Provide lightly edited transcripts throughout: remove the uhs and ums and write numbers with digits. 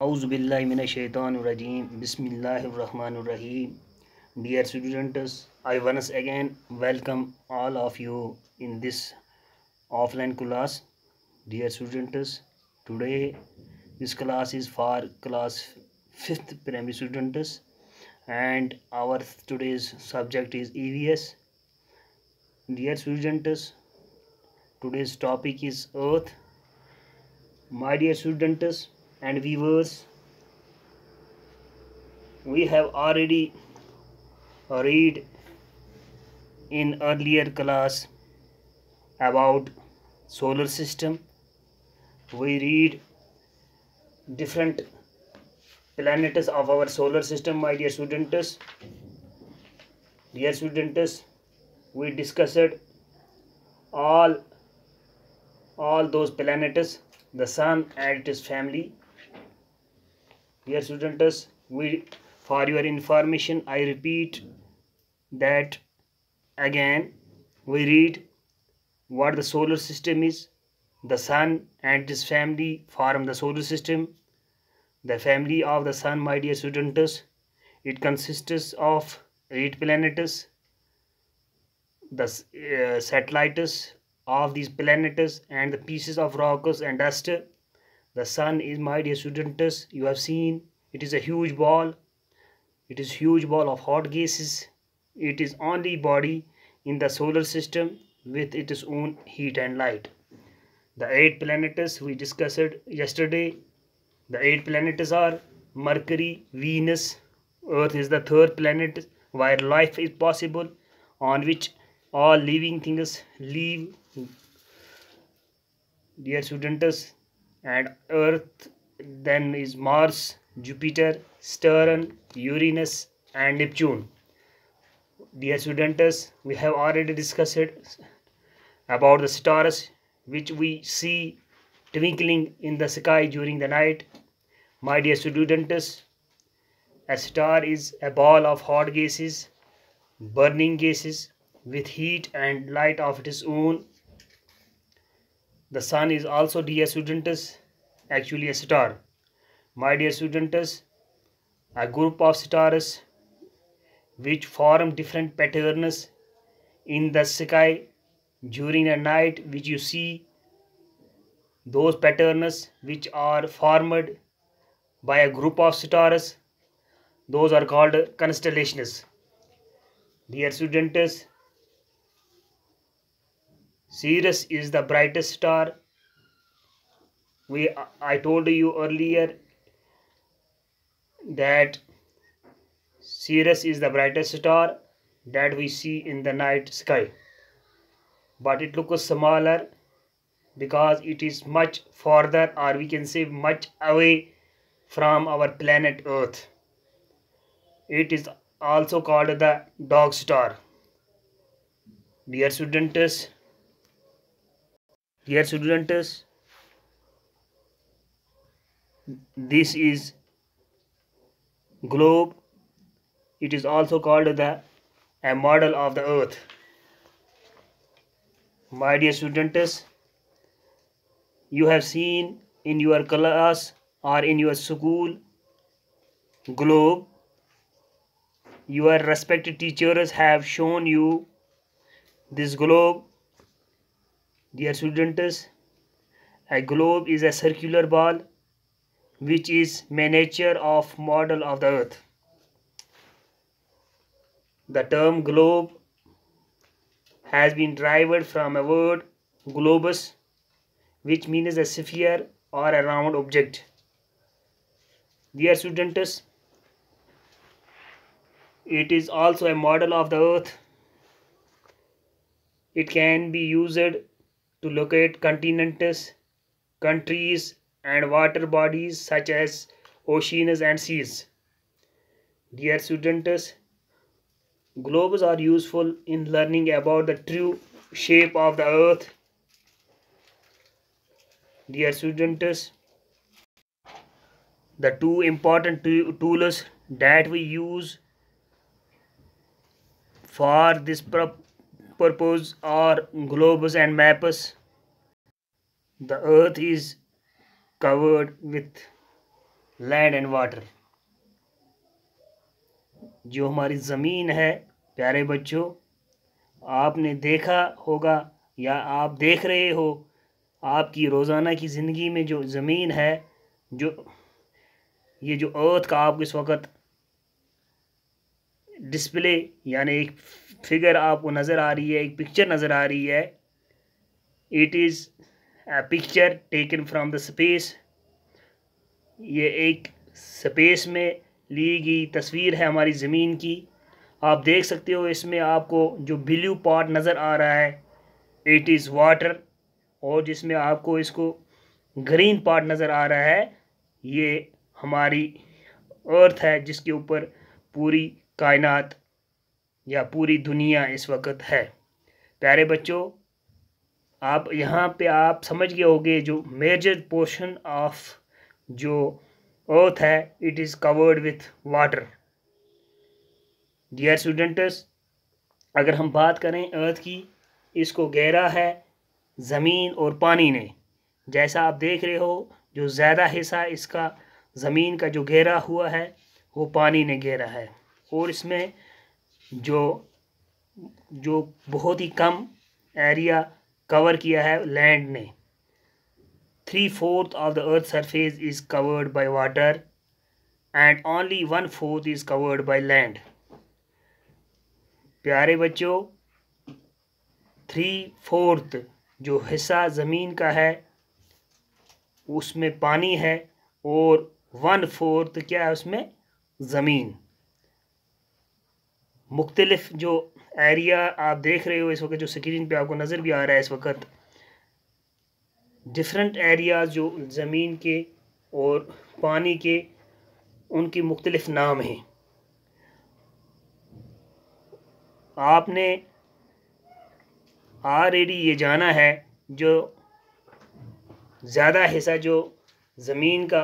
Auzubillahiminash-shaytanir-rajim. Bismillahir-rahmanir-rahim. Dear students, I once again welcome all of you in this offline class. Dear students, today this class is for class 5th primary students, and our today's subject is EVS. Dear students, today's topic is Earth. My dear students and viewers, we have already read in earlier class about solar system. We read different planets of our solar system. My dear students, we discussed all those planets, the sun and its family. Dear students, for your information, I repeat that again. We read what the solar system is. The sun and its family form the solar system. The family of the sun, my dear students, it consists of 8 planets. The satellites of these planets and the pieces of rocks and dust. The sun is, my dear students, you have seen, it is a huge ball. It is huge ball of hot gases. It is only body in the solar system with its own heat and light. The 8 planets we discussed yesterday. The 8 planets are Mercury, Venus, Earth is the 3rd planet where life is possible, on which all living things live, dear students. And Earth then is Mars, Jupiter, Saturn, Uranus and Neptune. Dear students, we have already discussed about the stars which we see twinkling in the sky during the night. My dear students, a star is a ball of hot gases, burning gases with heat and light of its own. The sun is also, dear students, actually a star. My dear students, a group of stars which form different patterns in the sky during the night, which you see, those patterns which are formed by a group of stars, those are called constellations. Dear students, Sirius is the brightest star. I told you earlier that Sirius is the brightest star that we see in the night sky, but it looks smaller because it is much farther, or we can say much away from our planet Earth. It is also called the dog star. Dear students, this is globe. It is also called a model of the Earth. My dear students, you have seen in your class or in your school globe. Your respected teachers have shown you this globe. Dear students, a globe is a circular ball which is miniature of model of the Earth. The term globe has been derived from a word globus, which means a sphere or a round object. Dear students, it is also a model of the Earth. It can be used to locate continents, countries and water bodies such as oceans and seas. Dear students, globes are useful in learning about the true shape of the Earth. Dear students, the two important tools that we use for this purpose are globes and maps. The Earth is covered with land and water. जो हमारी ज़मीन है प्यारे बच्चों, आपने देखा होगा या आप देख रहे हो, आपकी रोज़ाना की ज़िंदगी में जो ज़मीन है, जो ये जो अर्थ का आपको इस वक्त डिस्प्ले यानी एक फिगर आपको नज़र आ रही है, एक पिक्चर नज़र आ रही है, it is a picture taken from the space. ये एक स्पेस में ली गई तस्वीर है हमारी ज़मीन की। आप देख सकते हो इसमें आपको जो ब्लू पार्ट नज़र आ रहा है, इट इज़ वाटर, और जिसमें आपको इसको ग्रीन पार्ट नज़र आ रहा है, ये हमारी अर्थ है, जिसके ऊपर पूरी कायनात या पूरी दुनिया इस वक्त है। प्यारे बच्चों, आप यहाँ पे आप समझ गए होंगे जो मेजर पोर्शन ऑफ जो अर्थ है, it is covered with water. Dear students, अगर हम बात करें अर्थ की, इसको घेरा है ज़मीन और पानी ने। जैसा आप देख रहे हो, जो ज़्यादा हिस्सा इसका ज़मीन का जो घेरा हुआ है वो पानी ने घेरा है, और इसमें जो जो बहुत ही कम एरिया कवर किया है लैंड ने। 3/4 of the earth's surface is covered by water and only 1/4 is covered by land। प्यारे बच्चों, 3/4 जो हिस्सा ज़मीन का है उसमें पानी है, और 1/4 क्या है उसमें ज़मीन। मुख्तलिफ जो एरिया आप देख रहे हो इस वक्त, जो स्क्रीन पे आपको नज़र भी आ रहा है इस वक्त, डिफरेंट एरियाज जो ज़मीन के और पानी के, उनकी मुख्तलिफ नाम हैं। आपने ऑलरेडी ये जाना है जो ज़्यादा हिस्सा जो ज़मीन का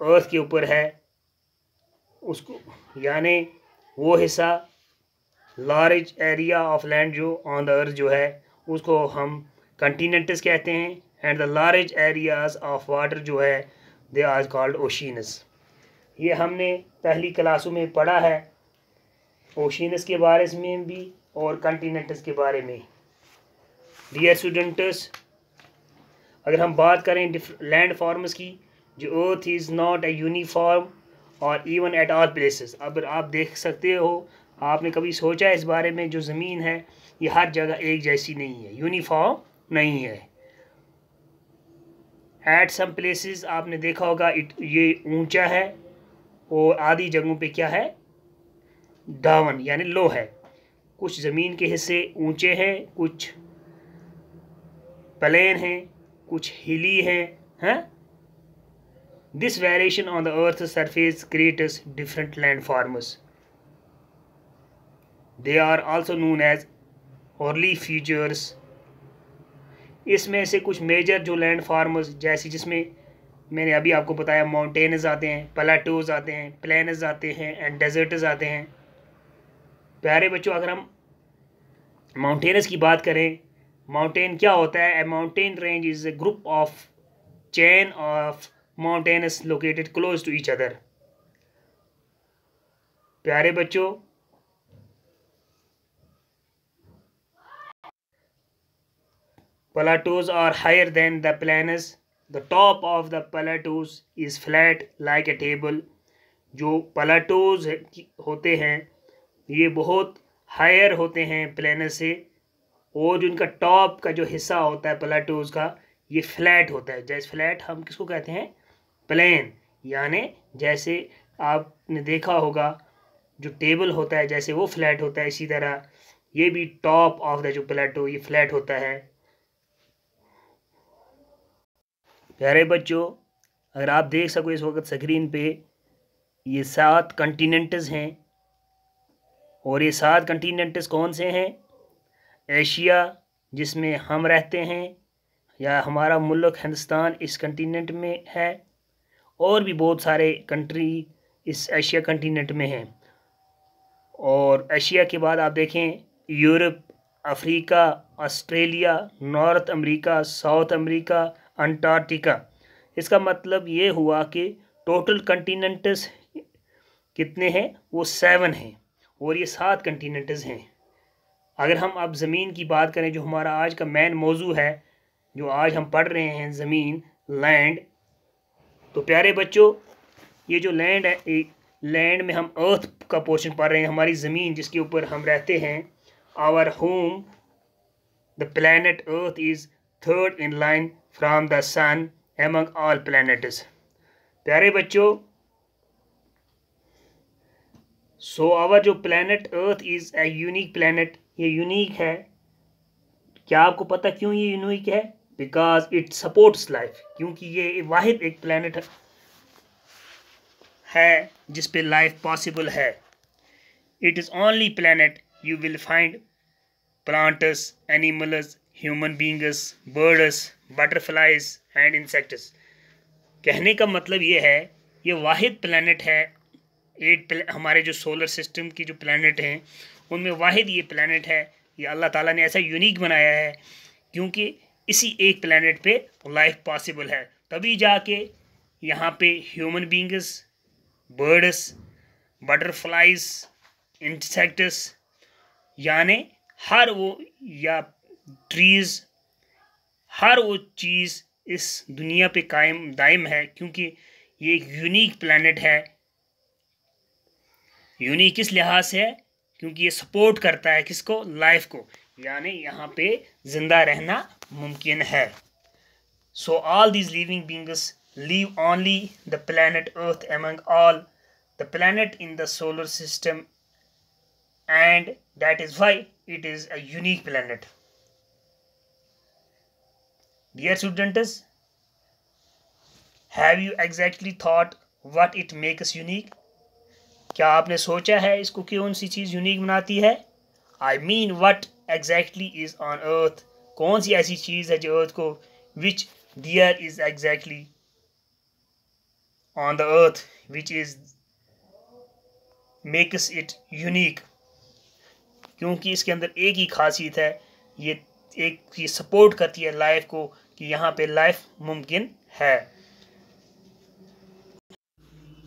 अर्थ के ऊपर है उसको, यानी वो हिस्सा लार्ज एरिया ऑफ लैंड जो ऑन द अर्थ जो है उसको हम कंटिनेंट्स कहते हैं, and the large areas of water जो है दे आर कॉल्ड ओशियंस। ये हमने पहली क्लासों में पढ़ा है, ओशियंस के बारे में भी और कंटिनेंट्स के बारे में। डियर स्टूडेंट्स, अगर हम बात करें लैंड फॉर्म्स की, जो earth is not a uniform और इवन एट ऑल प्लेसेस। अब आप देख सकते हो, आपने कभी सोचा है इस बारे में, जो ज़मीन है ये हर जगह एक जैसी नहीं है, यूनिफॉर्म नहीं है। एट सम प्लेसेस आपने देखा होगा ये ऊंचा है, और आधी जगहों पे क्या है, डाउन यानी लो है। कुछ ज़मीन के हिस्से ऊंचे हैं, कुछ प्लेन हैं, कुछ हिली हैं। This variation on the Earth's surface creates different landforms. They are also known as early features. इसमें से कुछ मेजर जो लैंडफॉर्म्स, जैसे जिसमें मैंने अभी आपको बताया, माउंटेन्स आते हैं, प्लेटोज आते हैं, प्लेन्स आते हैं, एंड डेजर्ट्स आते हैं। प्यारे बच्चों, अगर हम माउंटेन्स की बात करें, माउंटेन क्या होता है? ए mountain range is a group of chain of mountains located close to each other। प्यारे बच्चों, plateaus are higher than the plains। The top of the plateaus is flat like a table। जो plateaus होते हैं ये बहुत higher होते हैं planes से, और जो इनका टॉप का जो हिस्सा होता है plateaus का, ये फ्लैट होता है। जैसे फ्लैट हम किसको कहते हैं? प्लेन। यानी जैसे आपने देखा होगा जो टेबल होता है जैसे वो फ्लैट होता है, इसी तरह ये भी टॉप ऑफ द जो प्लेटो ये फ्लैट होता है। प्यारे बच्चों, अगर आप देख सको इस वक्त स्क्रीन पे, ये 7 कंटिनेंट्स हैं, और ये 7 कंटिनेंट्स कौन से हैं? एशिया, जिसमें हम रहते हैं, या हमारा मुल्क हिंदुस्तान इस कंटिनेंट में है, और भी बहुत सारे कंट्री इस एशिया कंटिनेंट में हैं। और एशिया के बाद आप देखें Europe, Africa, Australia, north America, south America, Antarctica, इसका मतलब ये हुआ कि टोटल कंटिनेंट्स कितने हैं, वो 7 हैं और ये 7 कंटिनेंट्स हैं। अगर हम अब ज़मीन की बात करें, जो हमारा आज का मेन मौजू है, जो आज हम पढ़ रहे हैं, ज़मीन, लैंड, तो प्यारे बच्चों ये जो लैंड है, लैंड में हम अर्थ का पोर्शन पढ़ रहे हैं, हमारी ज़मीन जिसके ऊपर हम रहते हैं। Our home the planet earth is third in line from the sun among all planets. प्यारे बच्चों, सो आवर जो planet earth is a unique planet, ये यूनिक है। क्या आपको पता क्यों ये यूनिक है? बिकॉज इट सपोर्ट्स लाइफ, क्योंकि ये वाहिद एक प्लैनेट है जिस पे लाइफ पॉसिबल है। It is only planet you will find plants, animals, human beings, birds, butterflies and insects. कहने का मतलब ये है, ये वाहिद प्लैनेट है, हमारे जो सोलर सिस्टम की जो प्लैनेट हैं उनमें वाहिद ये प्लैनेट है। ये अल्लाह ताला ने ऐसा यूनिक बनाया है क्योंकि इसी एक प्लैनेट पे लाइफ पॉसिबल है, तभी जाके यहाँ पे human beings, birds, butterflies, insects, यानी हर वो, या ट्रीज़, हर वो चीज़ इस दुनिया पे कायम दायम है, क्योंकि ये एक यूनिक प्लैनेट है। यूनिक किस लिहाज से है? क्योंकि ये सपोर्ट करता है किसको? लाइफ को, यानी यहाँ पे जिंदा रहना मुमकिन है। So all these living beings live only the planet Earth among all the planet in the solar system, and that is why it is a unique planet. Dear students, have you exactly thought what it makes unique? क्या आपने सोचा है इसको कौन सी चीज़ unique बनाती है? I mean what exactly is on earth, कौन सी ऐसी चीज़ है जो अर्थ को, which there is exactly on the earth which is makes it unique, क्योंकि इसके अंदर एक ही खासियत है, ये सपोर्ट करती है लाइफ को कि यहाँ पे लाइफ मुमकिन है।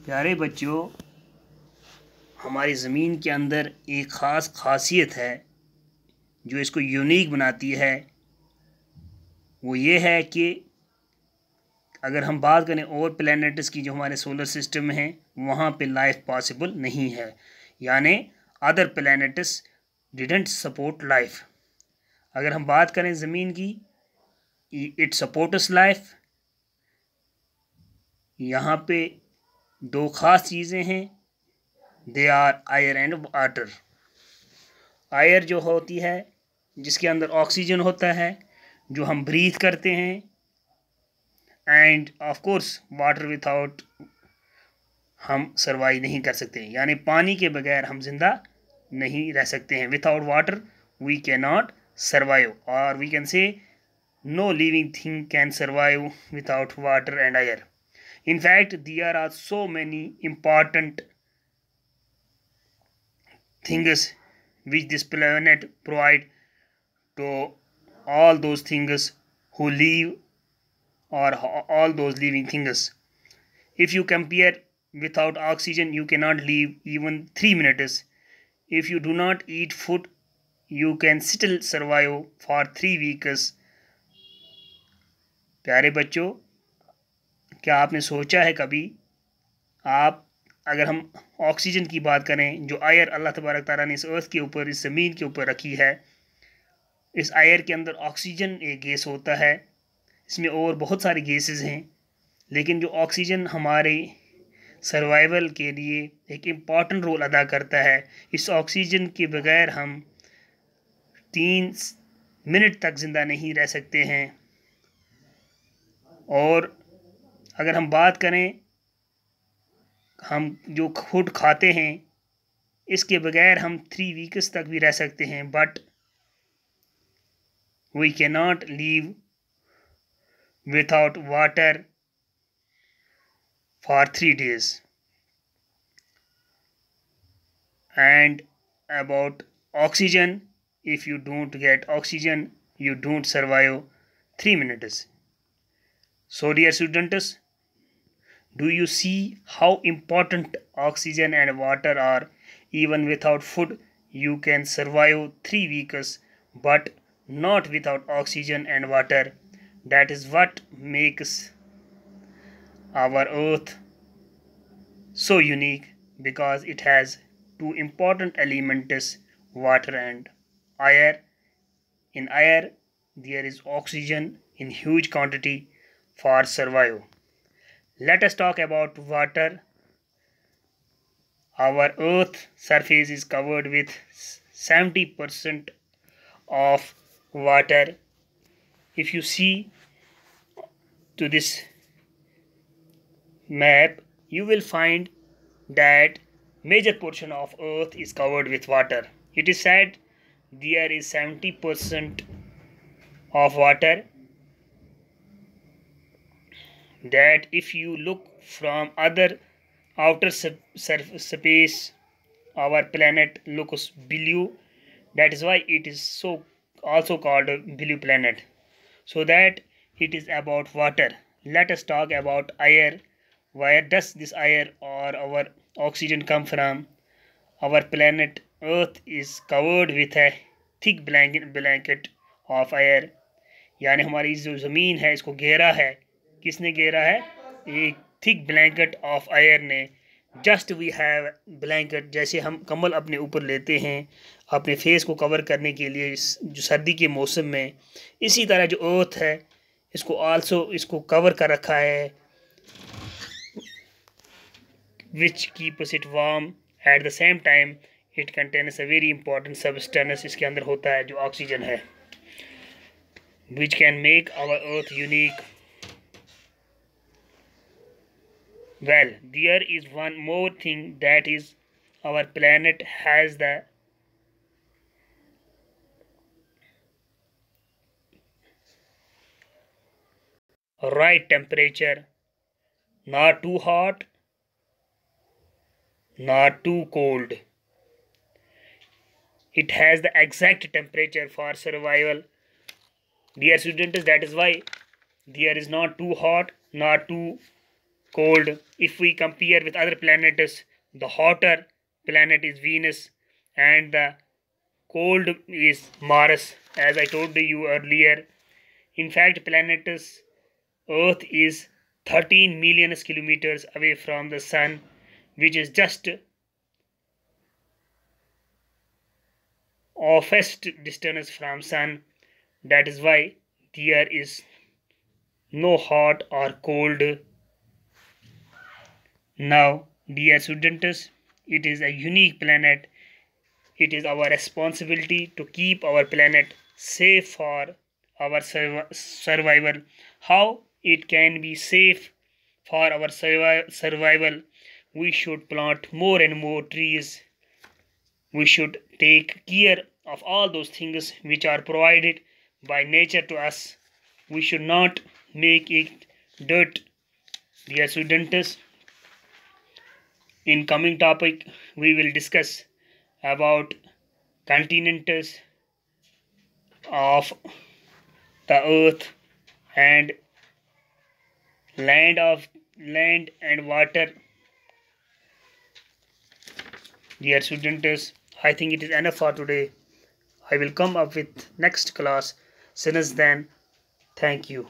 प्यारे बच्चों, हमारी ज़मीन के अंदर एक ख़ास खासियत है जो इसको यूनिक बनाती है। वो ये है कि अगर हम बात करें और प्लैनेट्स की जो हमारे सोलर सिस्टम में हैं, वहाँ पे लाइफ पॉसिबल नहीं है, यानी other planets didn't support life. अगर हम बात करें ज़मीन की, इट सपोर्ट्स लाइफ। यहाँ पे दो ख़ास चीज़ें हैं, they are air and water. Air जो होती है, जिसके अंदर ऑक्सीजन होता है जो हम ब्रीथ करते हैं, end of course water, without हम सर्वाइव नहीं कर सकते, यानी पानी के बगैर हम जिंदा नहीं रह सकते हैं। Without water we can not survive, और we can say no living thing can survive without water and air. In fact, there are so many important things which this planet provide to all those things who live, or all those living things. If you compare, without oxygen you cannot live even 3 minutes. If you do not eat food, you can still survive for 3 weeks. प्यारे बच्चों, क्या आपने सोचा है कभी, आप अगर हम ऑक्सीजन की बात करें, जो आयर अल्लाह तबारक ताला ने इस अर्थ के ऊपर, इस ज़मीन के ऊपर रखी है, इस आयर के अंदर ऑक्सीजन एक गैस होता है, इसमें और बहुत सारे गैसेस हैं, लेकिन जो ऑक्सीजन हमारे सर्वाइवल के लिए एक इम्पॉर्टेंट रोल अदा करता है। इस ऑक्सीजन के बगैर हम 3 मिनट तक ज़िंदा नहीं रह सकते हैं। और अगर हम बात करें, हम जो फूड खाते हैं, इसके बगैर हम 3 वीक्स तक भी रह सकते हैं, but we can not live without water for 3 days. And about oxygen, if you don't get oxygen, you don't survive 3 minutes. So dear students, do you see how important oxygen and water are? Even without food, you can survive 3 weeks, but not without oxygen and water. That is what makes our earth so unique, because it has two important elements, water and air. In air, there is oxygen in huge quantity for survival. Let us talk about water. Our earth surface is covered with 70% of water. If you see to this map, you will find that major portion of earth is covered with water. It is said there is 70% of water, that if you look from other outer space, our planet looks blue. That is why it is so also called a blue planet, so that it is about water. Let us talk about air. Where does this air or our oxygen come from? Our planet earth is covered with a thick blanket of air, यानी हमारी जो ज़मीन है इसको घेरा है, किसने घेरा है? एक थिक ब्लैंकेट ऑफ एयर ने. जस्ट वी हैव ब्लैंकेट, जैसे हम कंबल अपने ऊपर लेते हैं अपने फेस को कवर करने के लिए जो सर्दी के मौसम में, इसी तरह जो अर्थ है इसको कवर कर रखा है, which keeps it warm. At the same time it contains a very important substance, इसके अंदर होता है जो ऑक्सीजन है, which can make our earth unique. Well, there is one more thing, that is our planet has the right temperature, not too hot, not too cold. It has the exact temperature for survival. Dear students, that is why there is not too hot, not too cold. If we compare with other planets, the hotter planet is Venus and the cold is Mars, as I told you earlier. In fact, planet Earth is 13 million kilometers away from the sun, which is just farthest distance from sun. That is why there is no hot or cold. Now, dear students, it is a unique planet. It is our responsibility to keep our planet safe for our survival. How it can be safe for our survival? We should plant more and more trees. We should take care of all those things which are provided by nature to us. We should not make it dirt. Dear students, in coming topic we will discuss about continents of the earth and land and water. Dear students, I think it is enough for today. I will come up with next class. Since then, thank you.